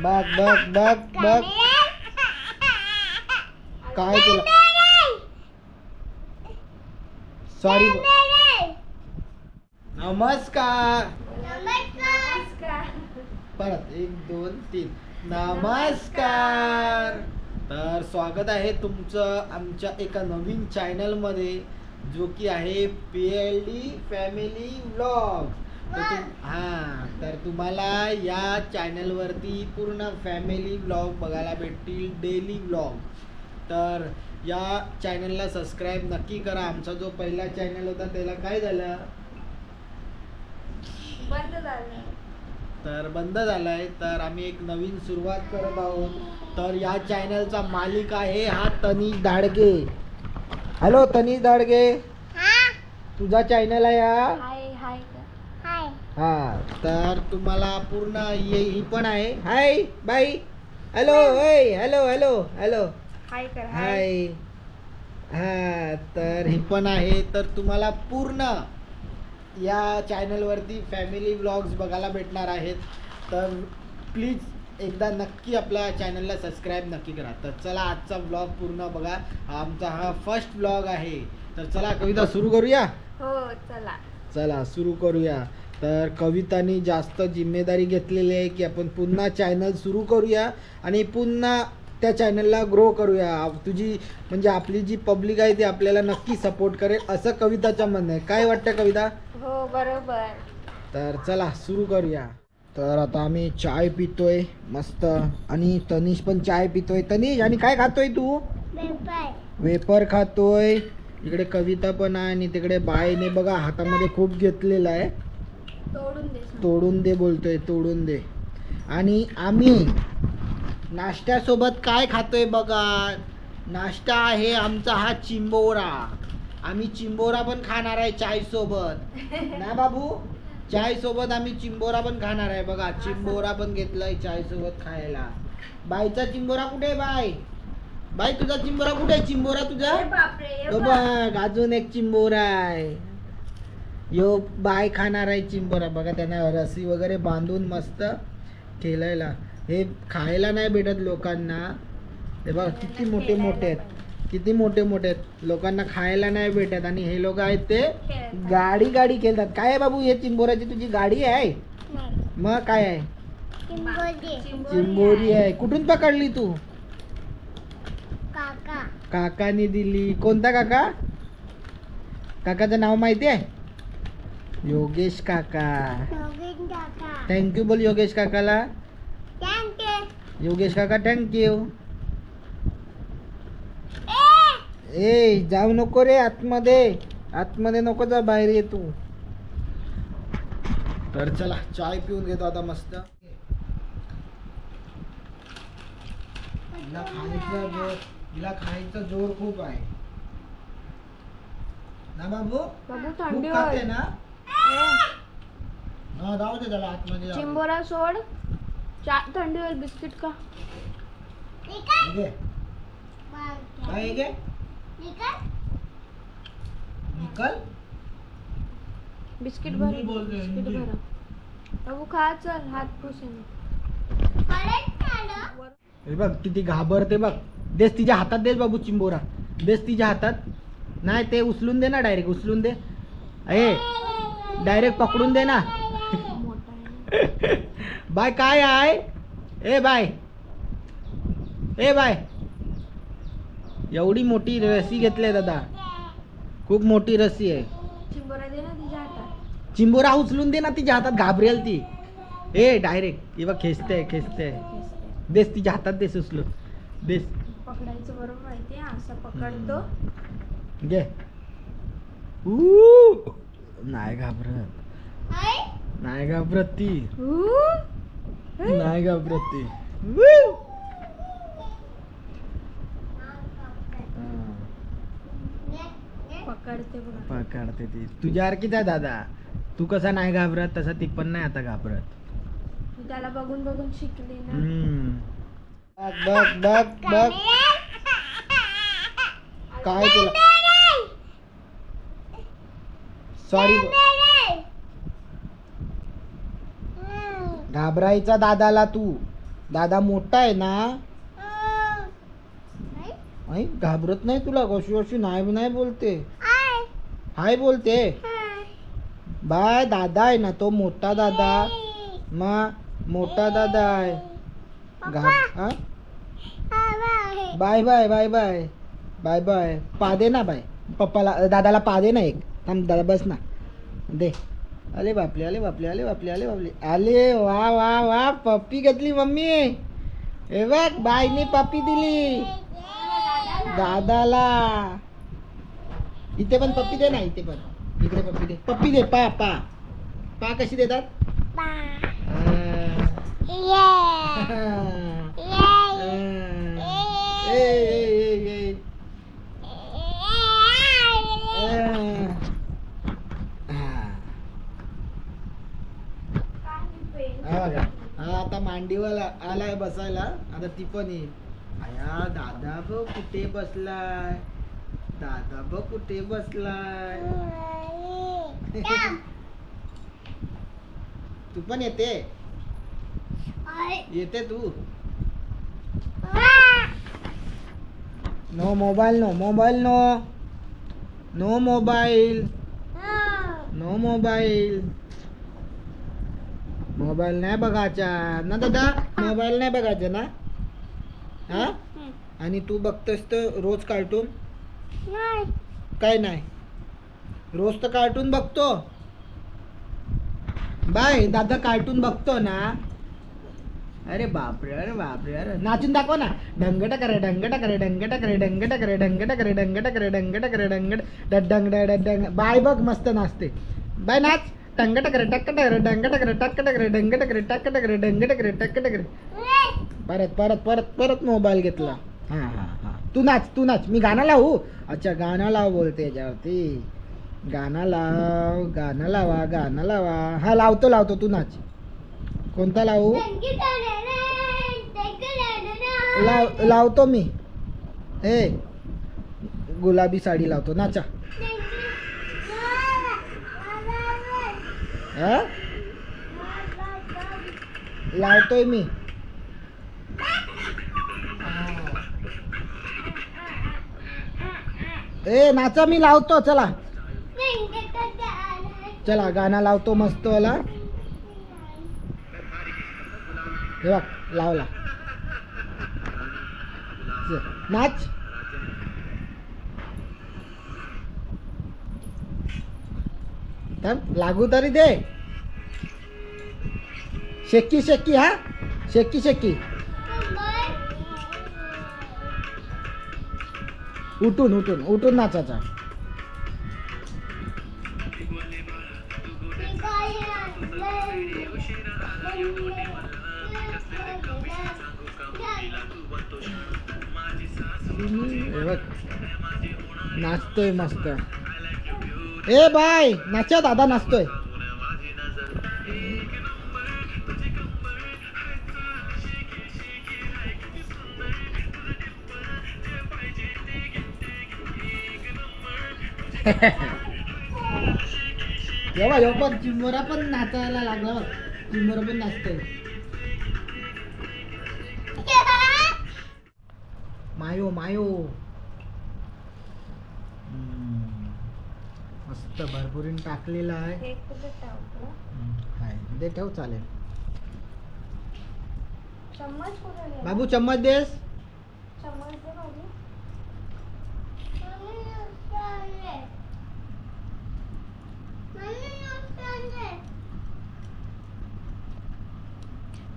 बघ बघ बघ बघ काय तुला सॉरी. नमस्कार. परत 1 2 3 नमस्कार. तर स्वागत आहे तुमचं आमच्या एका नवीन चॅनल मध्ये जो की आहे PLD फॅमिली व्लॉग. तर तुम्हाला या चॅनलवरती पूर्ण फॅमिली व्लॉग बघायला भेटतील, डेली व्लॉग. तर या चॅनलला सबस्क्राईब नक्की करा. आमचा जो पहिला चॅनल होता त्याला काय झालं, बंद झालाय. तर आम्ही एक नवीन सुरुवात करत आहोत. तर या चॅनलचा मालिक आहे हा तनिष दाडगे. हॅलो तनिष दाडगे, तुझा चॅनल आहे हा. तर तुम्हाला पूर्ण ही पण आहे. Hi bye. Hello hello hello hello hi. हा तर ही पण आहे. तर तुम्हाला पूर्ण या चॅनलवरती फॅमिली व्लॉग्स बघायला भेटणार आहेत. तर प्लीज एकदा नक्की आपल्या चॅनलला सबस्क्राईब नक्की करा. तर चला आजचा व्लॉग पूर्ण बघा. आमचा हा फर्स्ट व्लॉग आहे. तर चला कविता सुरू करूया. हो चला सुरू करूया. तर कवितानी जास्त जिम्मेदारी घेतलेली आहे की आपण पुन्हा चॅनल सुरू करूया आणि पुन्हा त्या चॅनलला ग्रो करूया. तुझी म्हणजे आपली जी पब्लिक आहे ती आपल्याला नक्की सपोर्ट करेल असं कविताचं म्हणणं आहे. काय वाटतं कविता? हो बरोबर. तर चला सुरू करूया. तर आता आम्ही चाय पितोय मस्त आणि तनिष पण चाय पितोय. तनिष आणि काय खातोय तू? वेपर खातोय. इकडे कविता पण आहे आणि तिकडे बाईने बघा हातामध्ये खूप घेतलेला आहे. तोडून दे बोलतोय, तोडून दे. आणि आम्ही नाश्त्यासोबत काय खातोय बघा. नाश्ता आहे आमचा हा चिंबोरा. आम्ही चिंबोरा पण खाणार आहे चाय सोबत ना बाबू. चाय सोबत आम्ही चिंबोरा पण खाणार आहे बघा. चिंबोरा पण घेतलाय चाय सोबत खायला. बाईचा चिंबोरा कुठे बाय? बाई तुझा चिंबोरा कुठे? चिंबोरा तुझा बघ, अजून एक चिंबोरा आहे. यो बाय खाणार आहे चिंबोरा बघा. त्यांना रस्सी वगैरे बांधून मस्त खेळायला. हे खायला नाही भेटत लोकांना. हे बघा किती मोठे मोठे आहेत, किती मोठे मोठे आहेत. लोकांना खायला नाही भेटत आणि हे लोक आहेत ते गाडी खेळतात. काय आहे बाबू हे चिंबोराची तुझी गाडी आहे? मग काय आहे? चिंबोरी आहे. कुठून पकडली तू? काकाने दिली. कोणता काका? काकाचं नाव माहिती आहे? योगेश काका. थँक्यू बोल योगेश काकाला. योगेश काका थँक्यू. ए जाऊ नको रे आतमध्ये, आतमध्ये नको जा, बाहेर ये तू. तर चला चाय पिऊन घेतो आता मस्त. हिला खायचं जोर खूप आहे ना बाबू. थंडी खूप खाते ना. हा जाऊ दे त्याला आतमध्ये. चिंबोरा सोड. थंडी होईल. बिस्किट का निकल. बिस्किट भर. बिस्किट भर बाबू खा. चल हात पुसून. हे बघ किती घाबरते बघ. देस तिच्या हातात देस बाबू चिंबोरा. देस तिच्या हातात. नाही ते उचलून दे ना, डायरेक्ट उचलून दे. ए डायरेक्ट पकडून दे ना. बाय काय आहे? ए बाय, ए बाय. एवढी मोठी रस्सी घेतली दादा. खूप मोठी रस्सी आहे. चिंबोरा दे ना तिच्या हातात. चिंबोरा उचलून दे ना तिच्या हातात. घाबरेल ती. ए डायरेक्ट हे बघ खेचते. देस तिच्या हातात देस उचलून देस. पकडायचं बरोबर माहिती आहे. असं पकडतो. घे. नाही घाबरत. नाही घाबरत ती. नाही घाबरत ती. पकडते ती. तुझ्यासारखीच आहे दादा. तू कसा नाही घाबरत तसा ती पण नाही आता घाबरत. त्याला बघून बघून शिकले ना. बघ बघ बघ काय तुला सॉरी. घाबरायचा दादाला तू. दादा मोठा आहे ना. आई घाबरत नाही तुला, कशी कशी नाही नाही बोलते. हाय बोलते. बाय दादा आहे ना तो, मोठा दादा. मग मोठा दादा आहे. हा? Bye bye bye bye bye bye. पा दे ना बाय पप्पाला, दादाला पा दे ना एक. थांब दादा बस ना दे. अरे बापले अरे बापले अरे बापले अरे बापले आले. वा वा वा पप्पी घेतली मम्मी. हे बघ बाईने पप्पी दिली दादाला. इथे पण पप्पी दे ना, इथे पण. इकडे पप्पी दे, पप्पी दे. पा पा पा कशी देतात. आता मांडीवर आलाय बसायला. आता ती पण येईल. आया दादा बघ कुठे बसलाय. दादा बघ कुठे बसलाय. तू पण येते. येते तू. No mobile, no mobile, no no mobile, no mobile. Mobile नाही बघायचा ना दादा. मोबाईल नाही बघायचा ना. हा आणि तू बघतोस तर रोज कार्टून. काय नाही, रोज तर कार्टून बघतो. बाय दादा कार्टून बघतो ना. अरे बापरे अरे बापरे. अरे नाचून दाखव ना. ढंगट करे ढंगट करे ढंगट करे ढंगट करे ढंगट करे ढंगट करे ढंगट करे ढंगट डंग डंग. बाय बघ मस्त नाचते. बाय नाच. टंगट करे टक्कट करे ढंगट करे टक्कट करे ढंगट करे टक्कट करे ढंगट करे टक्कट करे. परत परत परत परत मोबाईल घेतला. हा हा हा तू नाच तू नाच. मी गाणं लावू. अच्छा गाणं लाव बोलते याच्यावरती. गाणं लाव, गाणं लावा, गाणं लावा. हा लावतो लावतो. तू नाच. कोणता लावू. लावतो मी. हे गुलाबी साडी लावतो. नाचा. हा लावतोय मी. ए नाचा. मी लावतो. चला चला गाणं लावतो मस्त वाला. हे बघ लावला. नाच. लागू तरी दे. शेकी शेकी. हा शेकी शेकी. उठून उठून उठून नाचायचा. नाचतोय मस्त. ए बाय नाचा. दादा नाचतोय. जेव्हा जेव्हा पण चिंबोरा पण नाचायला लागला. चिंबोरा पण नाचतोय. मायो मायो. मस्त भरभरून टाकलेला आहे. हाय दे ठेव चालेल. बाबू चम्मच देस.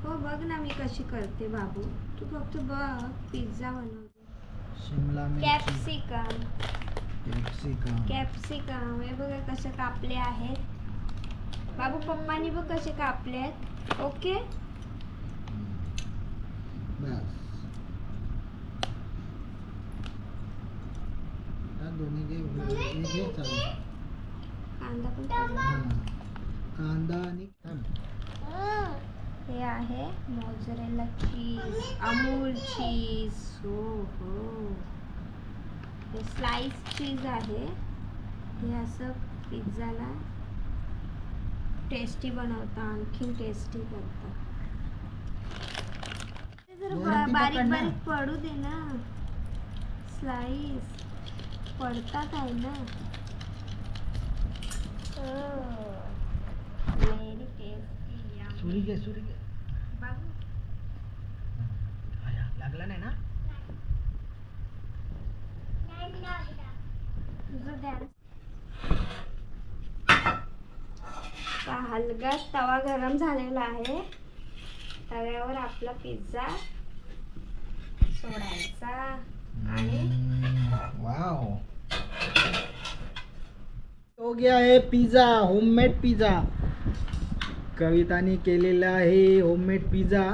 हो बघ ना मी कशी करते बाबू. तू फक्त बघ. पिझ्झा बनवते. शिमला मिरची. कॅप्सिकम. कॅप्सिकम. कॅप्सिकम हे बघा कसे कापले आहेत बाबू. पप्पानी बघ कसे कापले आहेत. ओके बस. दोन्ही घे चालेल. कांदा पण टाकला. कांदा आणि हे आहे मोझरेला चीज. अमूल चीज. हो हो हे स्लाइस चीज आहे. हे असं पिझ्झाला टेस्टी बनवतं. आणखीन टेस्टी करतं. वरती बारीक पकड ना. बारीक पडू दे ना. स्लाइस पडतात आहे ना. Very tasty. सुरी घे सुरी घे. बाबू आया, लागला नाही ना? तुझं ध्यान. हलका तवा गरम झालेला आहे. तव्यावर आपला पिझ्झा सोडायचा आणि वाव, हो गया है पिझ्झा, होममेड पिझ्झा. कविताने केलेला आहे होममेड पिझ्झा.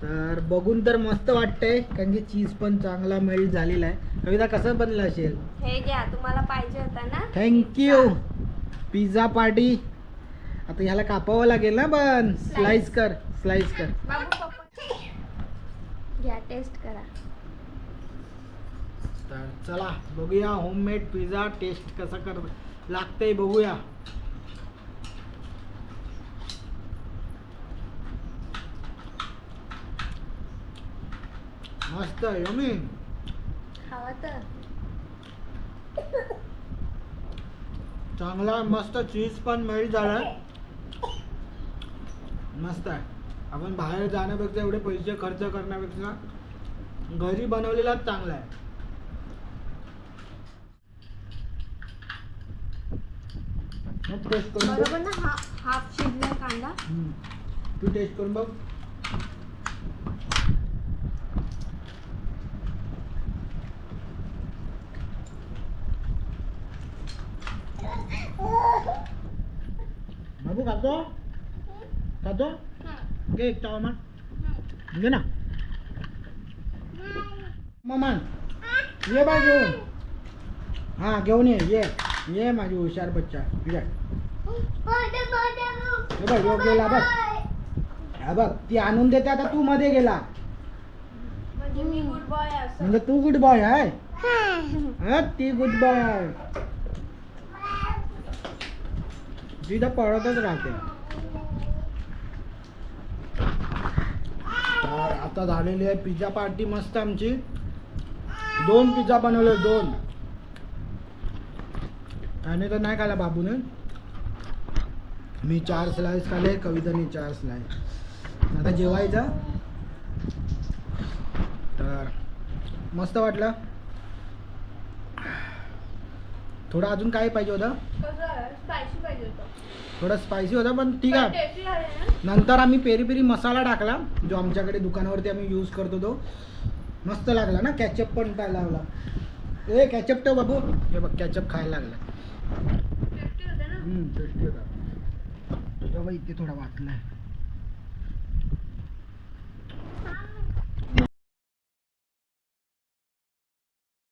तर बघून तर मस्त वाटतंय, कारण की चीज पण चांगला मेल्ट झालेला आहे. कविता कसं बनलं असेल? हे घ्या, तुम्हाला पाहिजे होता ना. थँक्यू. Pizza party. आता ह्याला कापावं लागेल ना, पण स्लाइस कर, स्लाइस कर. बाबू पप्पा घ्या, टेस्ट करा. तर चला बघूया होममेड पिझ्झा टेस्ट कसं कर लागतंय बघूया. मस्त यमी. खावा तर. चांगला मस्त चीज पण मेल्ट झालाय. मस्त आहे. आपण बाहेर जाण्यापेक्षा एवढे पैसे खर्च करण्यापेक्षा घरी बनवलेलाच चांगला आहे. मग टेस्ट करून बघ. बरोबर ना. हाफ शिजलाय कांदा. तू टेस्ट करून बघ. बाबू खातो खातो घे एक तवा मग घे ना ममान. ये बाय घेऊन. हा घेऊन ये माझी हुशार बच्चा. ये बघ योग गेला बघ. हा बघ ती आणून देते, आता तू मध्ये गेला म्हणजे मी गुड बॉय असं. म्हणजे तू गुड बॉय आहे. हा, ती गुड बॉय आहे. तिथं पळतच राहते. तर आता झालेली आहे पिझ्झा पार्टी मस्त आमची. 2 पिझ्झा बनवले, 2. त्याने तर नाही खाला बाबूने. मी 4 स्लाइस खाले, कविताने 4 स्लाइस. आता जेवायचं. तर मस्त वाटलं. थोडं अजून काय पाहिजे होतं? स्पायसी पाहिजे होतं. थोडं स्पायसी होतं पण ठीक आहे. टेस्टी झाले ना. नंतर आम्ही पेरी पेरी मसाला टाकला, जो आमच्याकडे दुकानावरती आम्ही यूज करतो तो. मस्त लागला ना. कॅचअप पण काय लावला. ए कॅचअप ठेव बाबू. हे बघ कॅचअप खायला लागला. टेस्टी होते ना. टेस्टी होता. इथे थोडा वाटलाय.